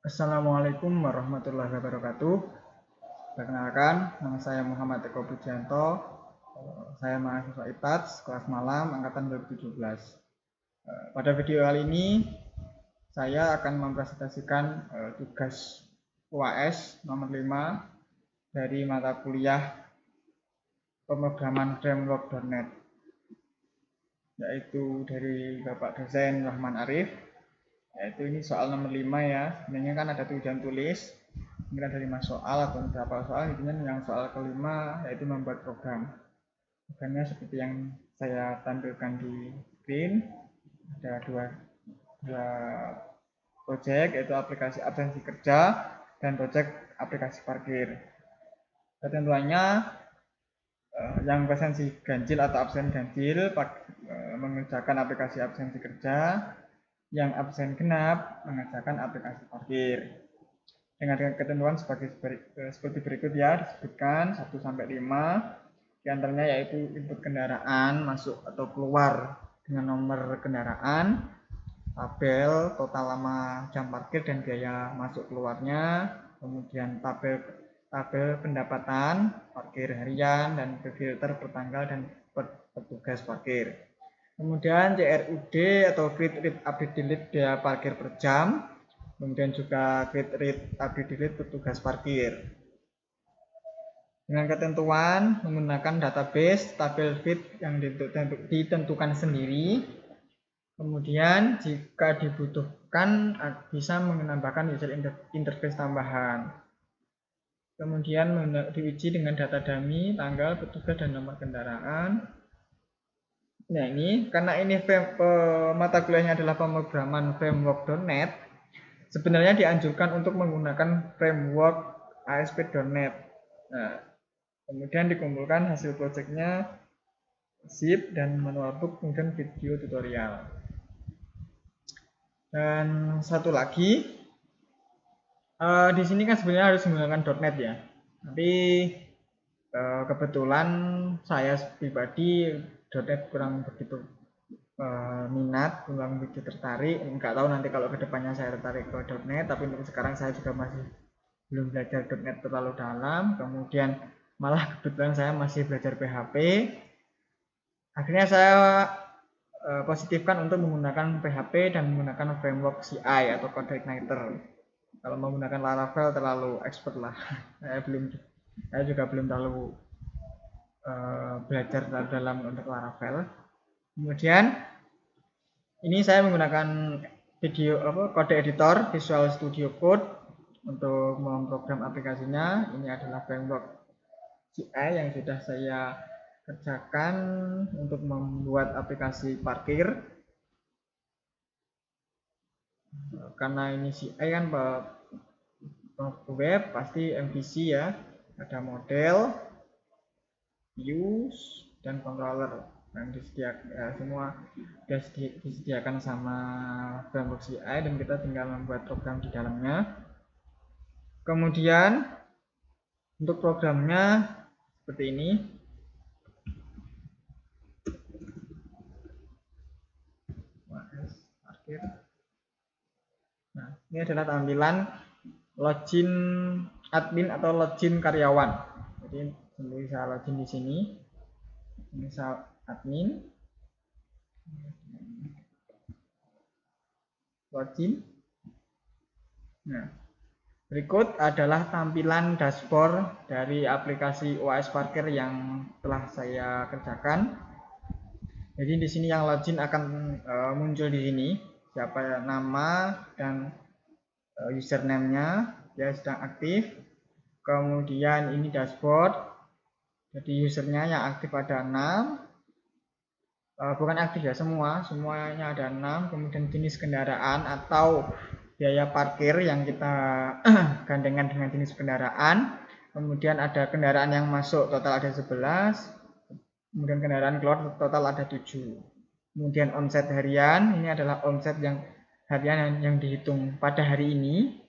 Assalamualaikum warahmatullahi wabarakatuh. Perkenalkan, nama saya Muhammad Eko Pujianto. Saya mahasiswa ITATS kelas malam angkatan 2017. Pada video kali ini saya akan mempresentasikan tugas UAS nomor 5 dari mata kuliah pemrograman framework.net, yaitu dari Bapak dosen Rahman Arif. Yaitu ini soal nomor 5 ya. Sebenarnya kan ada tujuan tulis, mungkin ada 5 soal atau beberapa soal. Intinya yang soal kelima yaitu membuat program. Programnya seperti yang saya tampilkan di screen. Ada dua project, yaitu aplikasi absensi kerja dan project aplikasi parkir. Ketentuannya yang absensi ganjil atau absen ganjil mengerjakan aplikasi absensi kerja, yang absen genap mengerjakan aplikasi parkir. Dengan ketentuan seperti berikut ya, disebutkan 1 sampai 5. Di antaranya yaitu input kendaraan masuk atau keluar dengan nomor kendaraan, tabel total lama jam parkir dan biaya masuk keluarnya, kemudian tabel pendapatan parkir harian dan filter per tanggal dan petugas parkir. Kemudian CRUD atau create read update delete biaya parkir per jam, kemudian juga create read update delete petugas parkir. Dengan ketentuan menggunakan database tabel feed yang ditentukan sendiri. Kemudian jika dibutuhkan bisa menambahkan user interface tambahan. Kemudian diuji dengan data dummy, tanggal, petugas, dan nomor kendaraan. Nah ini, karena ini mata kuliahnya adalah pemrograman framework.net, sebenarnya dianjurkan untuk menggunakan framework ASP.NET. Nah, kemudian dikumpulkan hasil projectnya, zip dan manual book, kemudian video tutorial. Dan satu lagi, di sini kan sebenarnya harus menggunakan .NET ya, tapi kebetulan saya pribadi .NET kurang begitu minat, kurang begitu tertarik. Nggak tahu nanti kalau kedepannya saya tertarik ke .NET, tapi untuk sekarang saya juga masih belum belajar .NET terlalu dalam. Kemudian malah kebetulan saya masih belajar PHP. Akhirnya saya positifkan untuk menggunakan PHP dan menggunakan framework CI atau CodeIgniter. Kalau menggunakan Laravel terlalu expert lah. Saya juga belum terlalu belajar dalam untuk Laravel. Kemudian ini saya menggunakan kode editor Visual Studio Code untuk memprogram aplikasinya. Ini adalah framework CI yang sudah saya kerjakan untuk membuat aplikasi parkir. Karena ini CI kan web pasti MVC ya, ada model, views, dan controller yang semua disediakan sama framework CI dan kita tinggal membuat program di dalamnya. Kemudian untuk programnya seperti ini. Nah, ini adalah tampilan login admin atau login karyawan. Jadi saya login di sini. Misal admin, login. Nah, berikut adalah tampilan dashboard dari aplikasi UAS Parkir yang telah saya kerjakan. Jadi di sini yang login akan muncul di sini, siapa nama dan username-nya, dia sedang aktif. Kemudian ini dashboard. Jadi usernya yang aktif ada 6. Bukan aktif ya, semuanya ada 6. Kemudian jenis kendaraan atau biaya parkir yang kita gandengan dengan jenis kendaraan. Kemudian ada kendaraan yang masuk total ada 11. Kemudian kendaraan keluar total ada 7. Kemudian omset harian, ini adalah omset yang harian yang dihitung pada hari ini.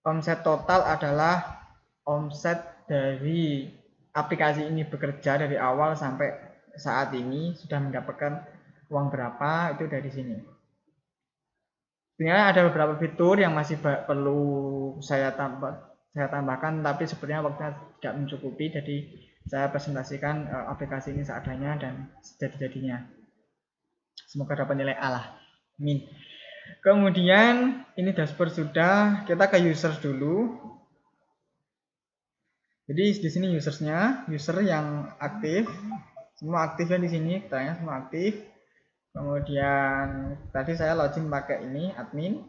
Omset total adalah omset dari aplikasi ini bekerja dari awal sampai saat ini sudah mendapatkan uang berapa, itu dari sini. Sebenarnya ada beberapa fitur yang masih perlu saya tambahkan, tapi sebenarnya waktunya tidak mencukupi, jadi saya presentasikan aplikasi ini seadanya dan sejadi-jadinya. Semoga dapat nilai A lah. Amin. Kemudian ini dashboard sudah, kita ke users dulu. Jadi di sini usersnya, user yang aktif, semua aktifnya di sini, katanya semua aktif. Kemudian tadi saya login pakai ini admin.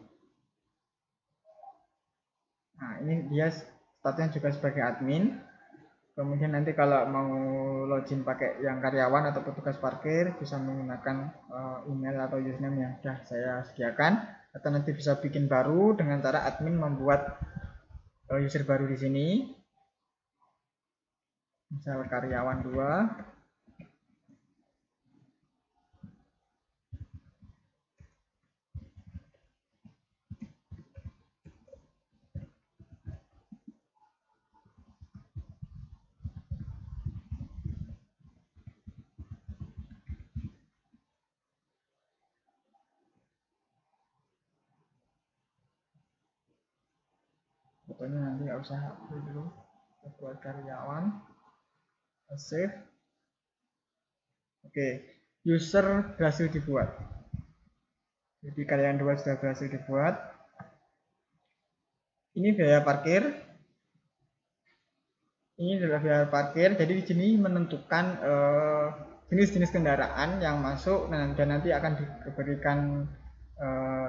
Nah ini dia statusnya juga sebagai admin. Kemudian nanti kalau mau login pakai yang karyawan atau petugas parkir bisa menggunakan email atau username yang sudah saya sediakan, atau nanti bisa bikin baru dengan cara admin membuat user baru di sini. Misal karyawan 2. Pokoknya nanti nggak usah dulu, buat karyawan, save. Oke, user berhasil dibuat. Jadi karyawan 2 sudah berhasil dibuat. Ini biaya parkir. Ini adalah biaya parkir. Jadi di sini menentukan jenis-jenis kendaraan yang masuk dan nanti akan diberikan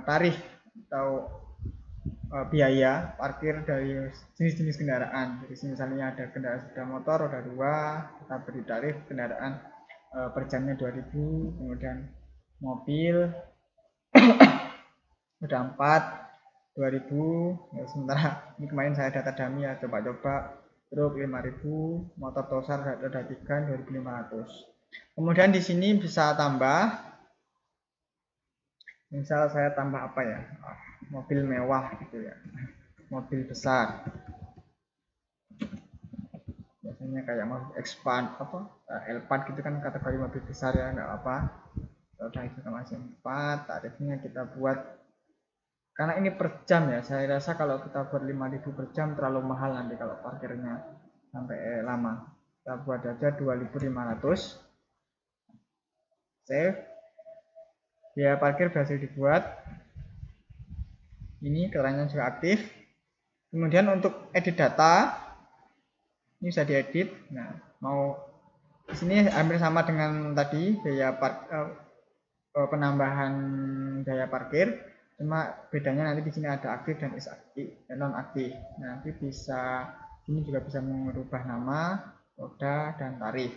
tarif atau biaya parkir dari jenis-jenis kendaraan. Jadi misalnya ada kendaraan sepeda motor roda 2, kita beri tarif kendaraan per jamnya 2.000, kemudian mobil roda 4 2.000. Ya, sementara ini kemarin saya data dummy ya, coba-coba truk 5.000, motor tosar roda 3 2.500. Kemudian di sini bisa tambah, misal saya tambah apa ya, mobil mewah gitu ya, mobil besar, biasanya kayak mobil expand apa L4 gitu kan kategori mobil besar ya, nggak apa. Udah itu masih 4, tarifnya kita buat, karena ini per jam ya, saya rasa kalau kita buat 5.000 per jam terlalu mahal nanti kalau parkirnya sampai lama. Kita buat aja 2.500. Save. Biaya parkir berhasil dibuat. Ini keterangannya juga aktif. Kemudian untuk edit data, ini bisa diedit. Nah, mau di sini hampir sama dengan tadi biaya penambahan biaya parkir, cuma bedanya nanti di sini ada aktif dan non aktif. Nanti bisa ini juga bisa mengubah nama, roda, dan tarif.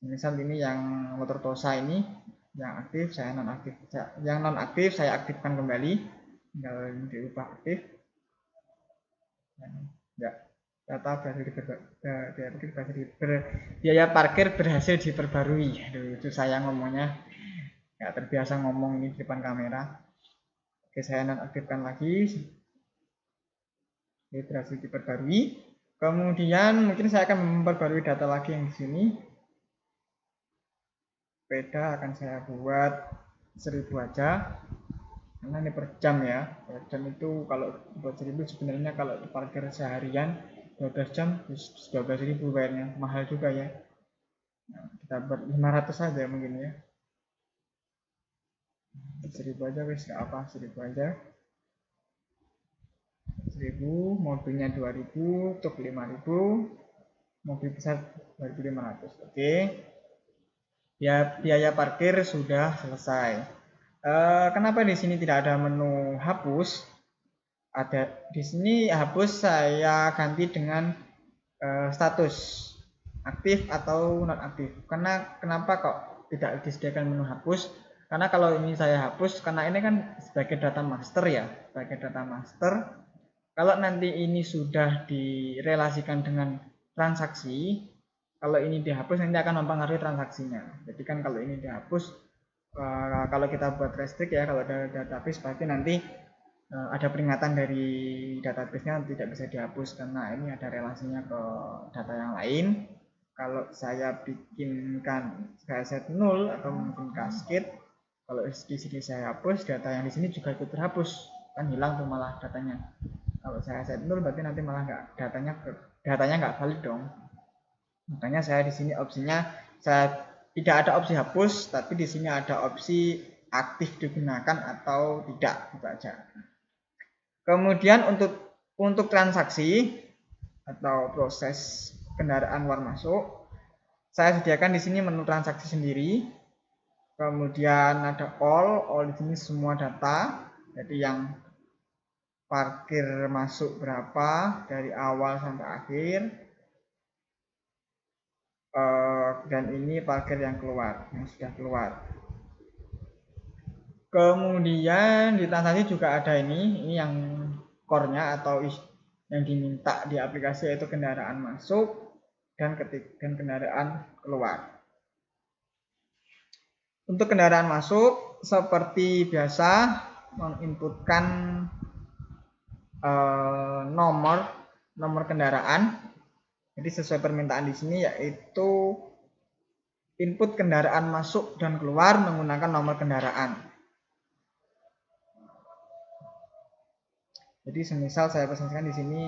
Misal ini yang motor Tosa ini yang aktif, saya non aktif. Yang non aktif saya aktifkan kembali, tinggal diubah aktif. Ya, data biaya parkir berhasil diperbarui. Aduh, itu saya ngomongnya nggak terbiasa ngomong ini di depan kamera. Oke, saya nonaktifkan lagi. Ini berhasil diperbarui. Kemudian mungkin saya akan memperbarui data lagi yang di sini. Sepeda akan saya buat 1.000 aja. Karena ini per jam ya. Per jam itu kalau buat 1.000 sebenarnya kalau parkir seharian 12 jam 12.000 bayarnya. Mahal juga ya. Nah, kita buat 500 saja mungkin ya. 1.000 aja wis nggak apa, 1.000 aja. 1.000, mobilnya 2.000, truk 5.000, mobil besar 2.500. Oke. Ya, biaya parkir sudah selesai. Kenapa di sini tidak ada menu hapus? Ada di sini hapus, saya ganti dengan status aktif atau non aktif. Karena kenapa kok tidak disediakan menu hapus? Karena kalau ini saya hapus, karena ini kan sebagai data master ya, sebagai data master. Kalau nanti ini sudah direlasikan dengan transaksi, kalau ini dihapus nanti akan mempengaruhi transaksinya. Jadi kan kalau ini dihapus, kalau kita buat restrict ya, kalau ada database pasti nanti ada peringatan dari database-nya tidak bisa dihapus karena ini ada relasinya ke data yang lain. Kalau saya bikinkan, saya set 0 atau mungkin cascade, Kalau di sini saya hapus, data yang di sini juga ikut terhapus, kan hilang tuh malah datanya. Kalau saya set 0 berarti nanti malah datanya nggak valid dong. Makanya saya di sini opsinya saya tidak ada opsi hapus, tapi di sini ada opsi aktif digunakan atau tidak, gitu aja. Kemudian untuk transaksi atau proses kendaraan luar masuk, saya sediakan di sini menu transaksi sendiri. Kemudian ada all di sini semua data. Jadi yang parkir masuk berapa dari awal sampai akhir. Dan ini parkir yang sudah keluar. Kemudian di transaksi juga ada ini yang core-nya atau yang diminta di aplikasi, yaitu kendaraan masuk dan kendaraan keluar. Untuk kendaraan masuk seperti biasa menginputkan nomor kendaraan. Jadi sesuai permintaan di sini, yaitu input kendaraan masuk dan keluar menggunakan nomor kendaraan. Jadi semisal saya pesankan di sini,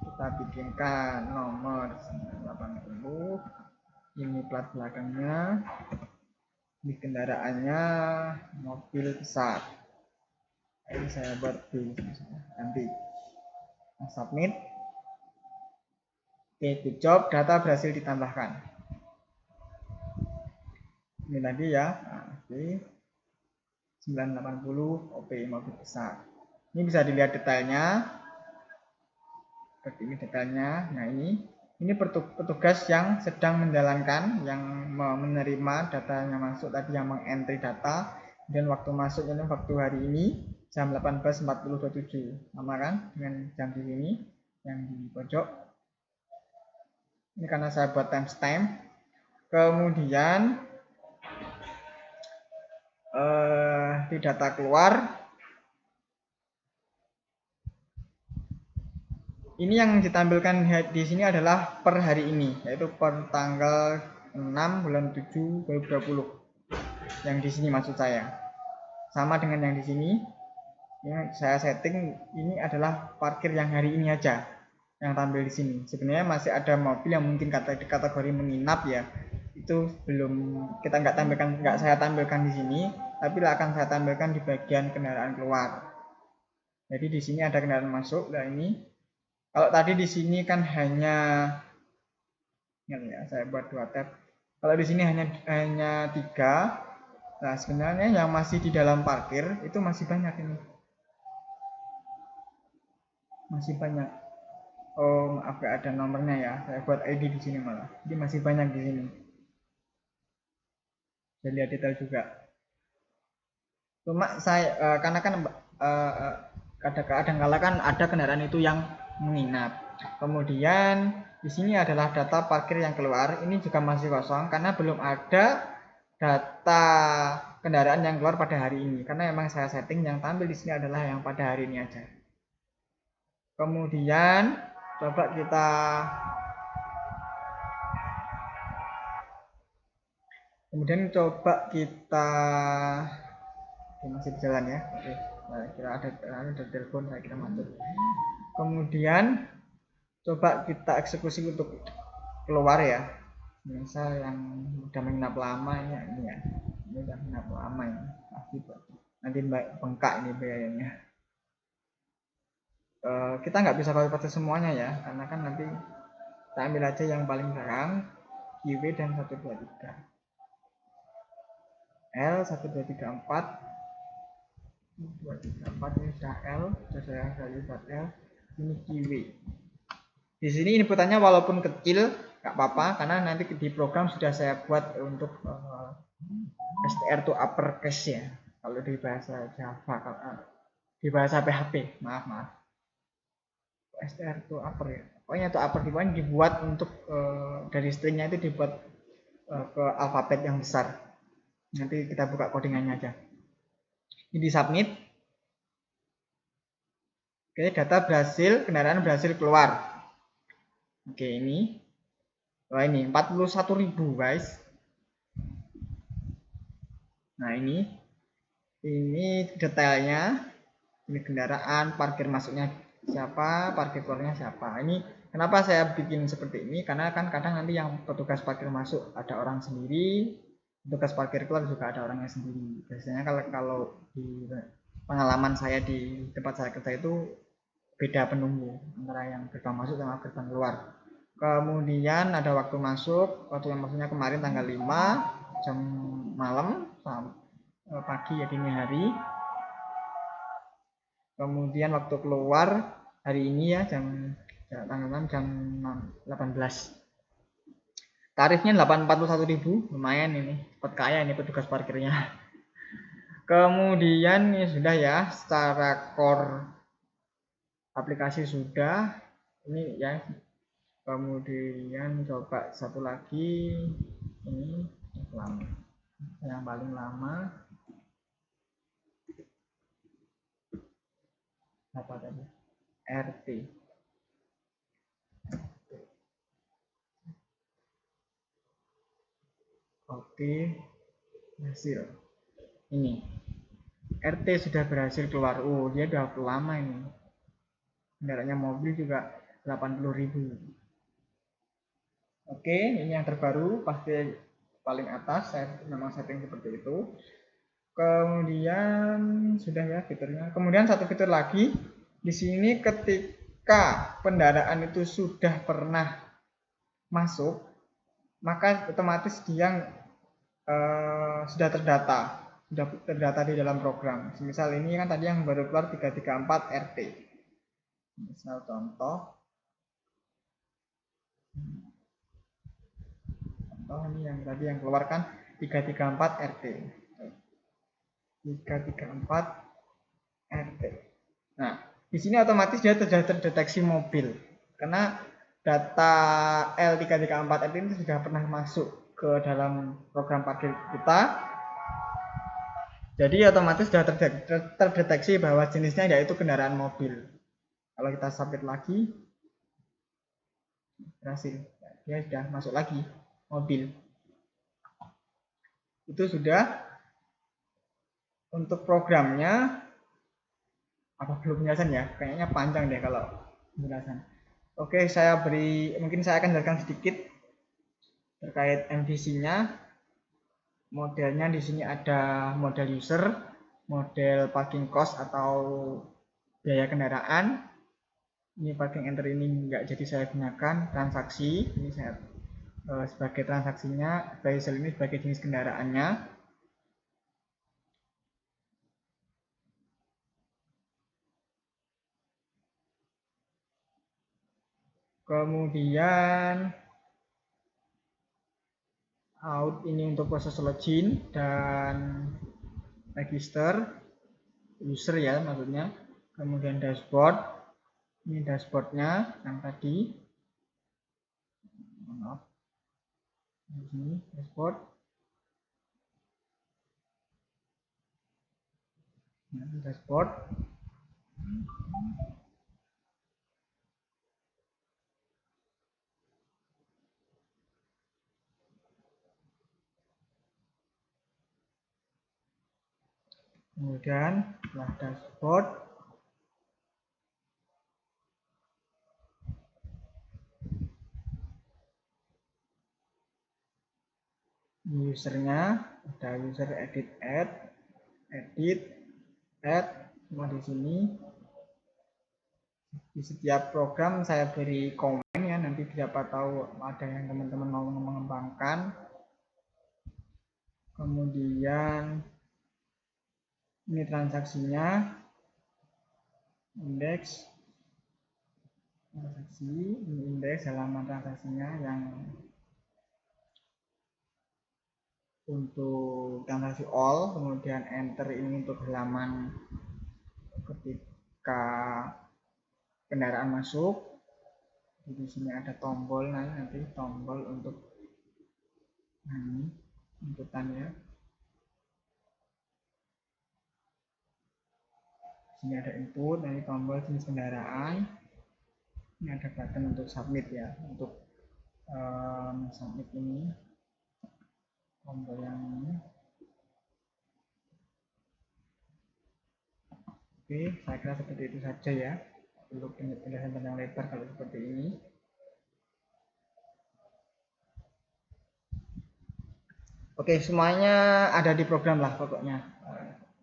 kita bikinkan nomor 980, ini plat belakangnya, ini kendaraannya mobil besar. Ini saya buat di nanti submit. Oke, good job, data berhasil ditambahkan. Ini tadi ya. Oke. 980 OP mobil besar. Ini bisa dilihat detailnya. Seperti ini detailnya. Nah, ini petugas yang sedang menjalankan, yang menerima datanya masuk tadi, yang mengentry data, dan waktu masuk ini waktu hari ini jam 18.40.27, sama kan dengan jam di sini yang di pojok. Ini karena saya buat timestamp. Kemudian di data keluar, ini yang ditampilkan di sini adalah per hari ini, yaitu per tanggal 6 bulan 7 2020. Yang di sini maksud saya. Sama dengan yang di sini. Yang saya setting ini adalah parkir yang hari ini aja yang tampil di sini. Sebenarnya masih ada mobil yang mungkin kategori menginap ya. Itu belum nggak saya tampilkan di sini, tapi akan saya tampilkan di bagian kendaraan keluar. Jadi di sini ada kendaraan masuk. Nah, ini kalau tadi di sini kan hanya ya, saya buat 2 tab. Kalau di sini hanya 3. Nah, sebenarnya yang masih di dalam parkir itu masih banyak ini. Masih banyak. Oh, maaf, gak ada nomornya ya. Saya buat ID di sini malah. Jadi masih banyak di sini. Saya lihat detail juga. Cuma saya karena kan kadang-kala kan ada kendaraan itu yang menginap. Kemudian di sini adalah data parkir yang keluar. Ini juga masih kosong karena belum ada data kendaraan yang keluar pada hari ini. Karena memang saya setting yang tampil di sini adalah yang pada hari ini aja. Kemudian coba kita masih berjalan ya. Oke, nah, kira ada telepon, saya kira masuk. Kemudian coba kita eksekusi untuk keluar ya. Misal yang udah menginap lama ya, ini ya. Ini udah menginap lama ya. Nanti bengkak ini biayanya. Kita nggak bisa copy paste semuanya ya, karena kan nanti kita ambil aja yang paling belakang, QW dan 1, 2, 3. L 1, 2, 3, 4. 2, 3, 4 ini sudah L, sudah saya value buat L. Ini QW. Di sini inputannya walaupun kecil nggak apa-apa, karena nanti di program sudah saya buat untuk STR to uppercase ya. Kalau di bahasa Java, di bahasa PHP, maaf. STR to upper ya. Pokoknya to upper dibuat untuk dari stringnya itu dibuat ke alfabet yang besar. Nanti kita buka codingannya aja. Ini di submit. Oke, data berhasil, kendaraan berhasil keluar. Oke, ini. Wah, ini 41.000 guys. Nah ini detailnya, ini kendaraan, parkir masuknya siapa, parkir keluarnya siapa. Ini kenapa saya bikin seperti ini, karena kan kadang nanti yang petugas parkir masuk ada orang sendiri, petugas parkir keluar juga ada orangnya sendiri. Biasanya kalau di pengalaman saya di tempat saya kerja itu beda penunggu antara yang gerbang masuk sama gerbang keluar. Kemudian ada waktu masuk, waktu yang maksudnya kemarin tanggal 5 jam malam sampai pagi ya dini hari. Kemudian waktu keluar hari ini ya tanggal 6 jam 18. Tarifnya 841.000, lumayan ini, cepat kaya ini petugas parkirnya. Kemudian ini sudah ya, secara core aplikasi sudah, ini ya. Kemudian coba satu lagi, ini yang paling lama apa tadi? RT. Oke, hasil ini RT sudah berhasil keluar. Oh, dia udah lama ini. Kendaraannya mobil juga 80.000. Oke, ini yang terbaru pasti paling atas. Saya memang setting seperti itu. Kemudian sudah ya fiturnya. Kemudian satu fitur lagi di sini, ketika kendaraan itu sudah pernah masuk, maka otomatis dia sudah terdata di dalam program. Misal ini kan tadi yang baru keluar 334 RT. Misal contoh ini yang tadi yang keluarkan 334 RT. 334 RT. Nah, di sini otomatis dia sudah terdeteksi mobil karena data L334 RT ini sudah pernah masuk ke dalam program parkir kita. Jadi otomatis sudah terdeteksi bahwa jenisnya yaitu kendaraan mobil. Kalau kita submit lagi, berhasil. Dia sudah masuk lagi mobil. Itu sudah untuk programnya. Apa belum penjelasan ya? Kayaknya panjang deh kalau penjelasan. Oke, mungkin saya akan jelaskan sedikit terkait MVC-nya. Modelnya di sini ada model user, model parking cost atau biaya kendaraan. Ini parking enter ini enggak jadi saya gunakan. Transaksi ini saya sebagai transaksinya, vehicle ini sebagai jenis kendaraannya. Kemudian out ini untuk proses login dan register user ya maksudnya. Kemudian dashboard, ini dashboardnya yang tadi, maaf, di sini dashboard. Nah, dashboard. Kemudian setelah dashboard, usernya ada user edit add semua di sini. Di setiap program saya beri komen ya, nanti siapa tahu ada yang teman-teman mau mengembangkan. Kemudian ini transaksinya, indeks transaksi, ini indeks halaman transaksinya yang untuk transaksi all. Kemudian enter ini untuk halaman ketika kendaraan masuk. Di sini ada tombol, nanti tombol untuk ini inputannya. Sini ada input, nanti tombol jenis kendaraan. Ini ada button untuk submit ya, untuk submit ini tombol yang ini. Oke, saya kira seperti itu saja ya. Perlu penjelasan panjang lebar kalau seperti ini. Oke, semuanya ada di program lah pokoknya.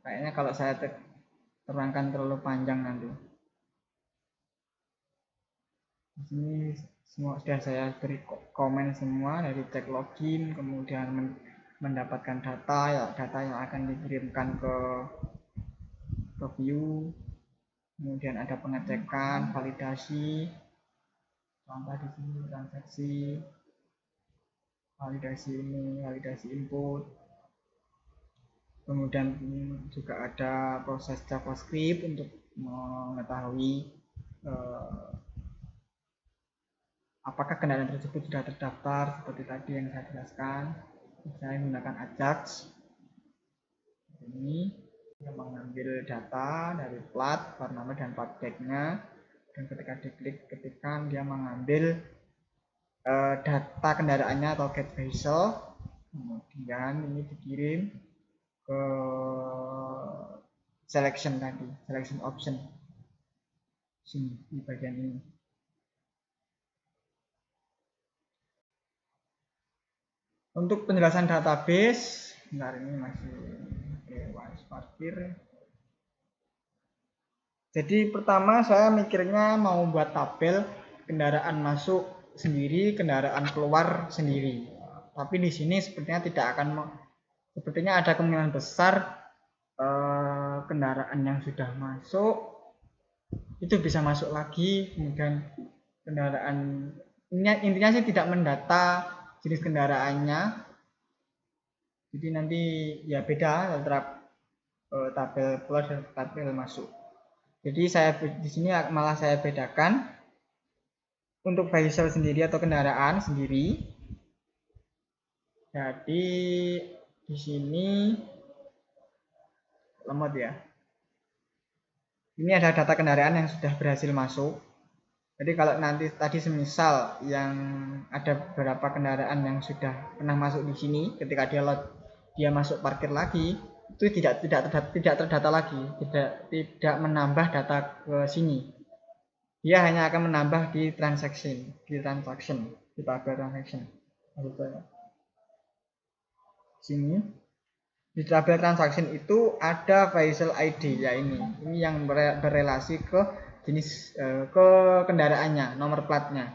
Kayaknya kalau saya terangkan terlalu panjang nanti. Di sini semua sudah saya beri komen semua, dari cek login, kemudian mendapatkan data ya, data yang akan dikirimkan ke view, kemudian ada pengecekan, validasi, contoh di sini transaksi, validasi ini, validasi input, kemudian juga ada proses JavaScript untuk mengetahui apakah kendaraan tersebut sudah terdaftar seperti tadi yang saya jelaskan. Saya menggunakan Ajax ini yang mengambil data dari plat, warna dan plat tag-nya, dan ketika diklik ketikkan dia mengambil data kendaraannya atau get vehicle, kemudian ini dikirim ke selection tadi, selection option sini di bagian ini. Untuk penjelasan database, bentar ini masih UAS parkir. Jadi pertama saya mikirnya mau buat tabel kendaraan masuk sendiri, kendaraan keluar sendiri. Tapi di sini sepertinya tidak akan, sepertinya ada kemungkinan besar kendaraan yang sudah masuk itu bisa masuk lagi, kemudian kendaraan intinya sih tidak mendata jenis kendaraannya. Jadi nanti ya beda antara tabel keluar dan tabel masuk. Jadi saya di sini malah saya bedakan untuk vehicle sendiri atau kendaraan sendiri. Jadi di sini lemot ya. Ini ada data kendaraan yang sudah berhasil masuk. Jadi kalau nanti tadi semisal yang ada beberapa kendaraan yang sudah pernah masuk di sini, ketika dia masuk parkir lagi, itu tidak terdata lagi, tidak menambah data ke sini. Dia hanya akan menambah di transaction, di tabel transaction. Sini di tabel transaction itu ada vehicle ID ya, ini yang berrelasi ke jenis ke kendaraannya, nomor platnya.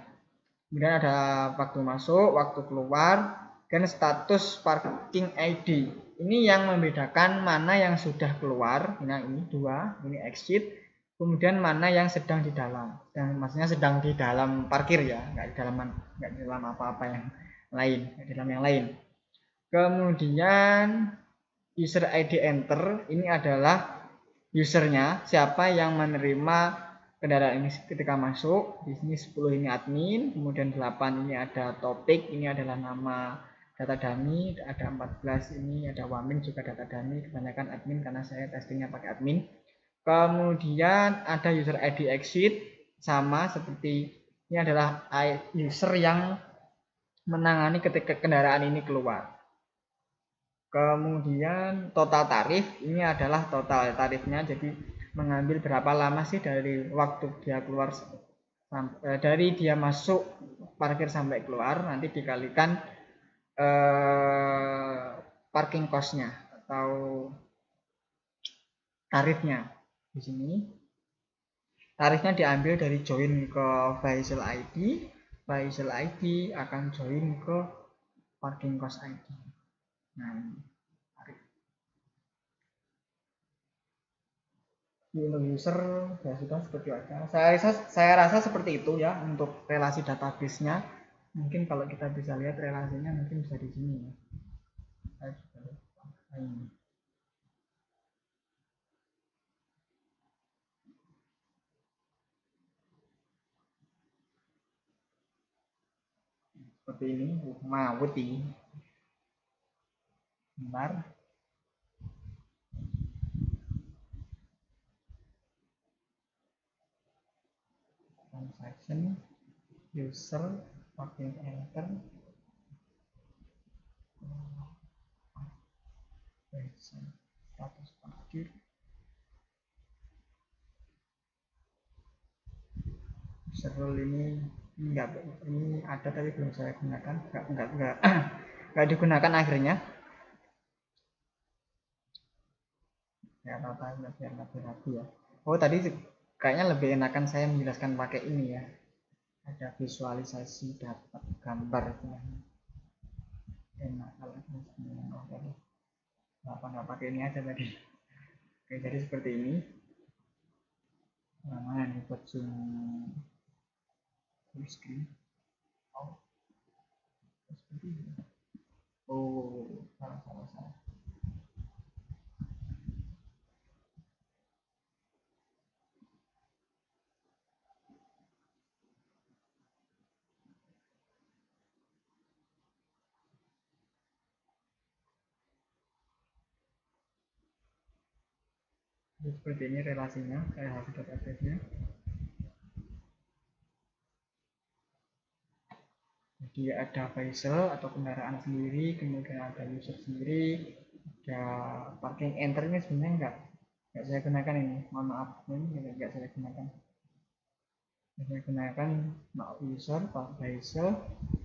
Kemudian ada waktu masuk, waktu keluar, dan status parking ID. Ini yang membedakan mana yang sudah keluar, nah ini dua, ini exit, kemudian mana yang sedang di dalam, dan maksudnya sedang di dalam parkir ya, nggak di dalam apa-apa yang lain, nggak di dalam yang lain. Kemudian user ID enter, ini adalah usernya, siapa yang menerima kendaraan ini ketika masuk. Di sini 10 ini admin, kemudian 8 ini ada topik, ini adalah nama data dummy, ada 14 ini ada wamin juga data dummy, kebanyakan admin karena saya testingnya pakai admin. Kemudian ada user ID exit, sama seperti ini adalah user yang menangani ketika kendaraan ini keluar. Kemudian total tarif, ini adalah total tarifnya, jadi mengambil berapa lama sih dari waktu dia keluar, dari dia masuk parkir sampai keluar, nanti dikalikan parking cost-nya atau tarifnya. Di sini tarifnya diambil dari join ke vehicle ID, vehicle ID akan join ke parking cost ID. Nah, untuk user ya sudah seperti itu. Saya rasa seperti itu ya untuk relasi database-nya. Mungkin kalau kita bisa lihat relasinya mungkin bisa di sini ya. Seperti ini, mawuti. Bentar. Transaction, user, parking enter, status parkir. user role ini enggak, ini ada tapi belum saya gunakan, enggak enggak digunakan akhirnya. Ya apa biar lebih rapi ya. Oh tadi kayaknya lebih enakan saya menjelaskan pakai ini ya, ada visualisasi dapat gambar itu enak kalau kenapa nggak pakai ini aja tadi. Oke, jadi seperti ini. Mana nih buat zoom full screen? Oh, seperti ini. Oh, salah. Jadi seperti ini relasinya, relasi database-nya. Jadi ada vehicle atau kendaraan sendiri, kemudian ada user sendiri, ada parking enter ini sebenarnya nggak saya gunakan ini, mohon maaf ini nggak saya gunakan. Saya gunakan user, vehicle,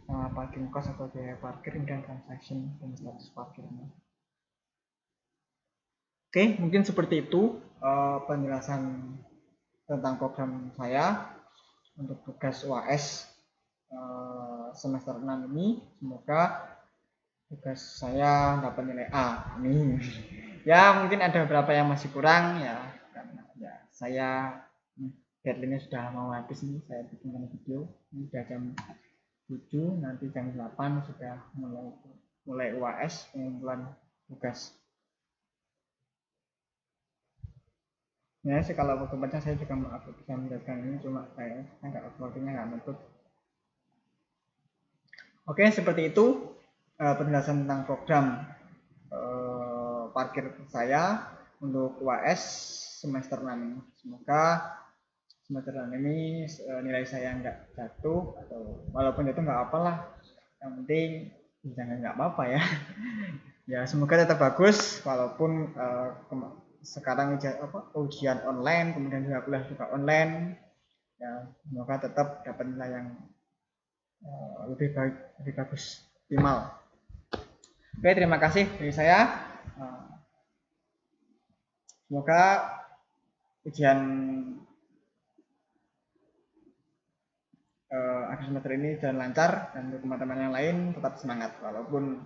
parking cost atau biaya parkir, dan transaction dan status parkirnya. Oke, mungkin seperti itu penjelasan tentang program saya untuk tugas UAS semester 6 ini. Semoga tugas saya dapat nilai A. Amin. Ya mungkin ada beberapa yang masih kurang ya, karena ya saya deadline-nya sudah mau habis nih, saya bikin video ini sudah jam 7, nanti jam 8 sudah mulai UAS pengumpulan tugas. Ya sih kalau waktu baca saya juga maaf bisa menjelaskan ini, cuma saya waktunya nggak nutup. Oke, seperti itu penjelasan tentang program parkir saya untuk UAS semester 6 ini. Semoga semester 6 ini nilai saya nggak jatuh, atau walaupun jatuh nggak apalah, yang penting jangan nggak apa-apa ya. Ya semoga tetap bagus walaupun sekarang ujian online, kemudian juga kuliah juga online. Ya semoga tetap dapat nilai yang lebih baik, lebih bagus, optimal. Oke, terima kasih dari saya. Semoga ujian akhir semester ini jalan lancar, dan untuk teman-teman yang lain tetap semangat walaupun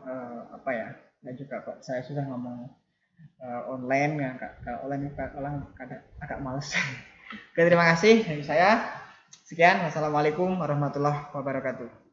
apa ya, saya juga kok saya sudah ngomong online ya, online orang agak males. Oke, terima kasih dari saya. Sekian, wassalamualaikum warahmatullahi wabarakatuh.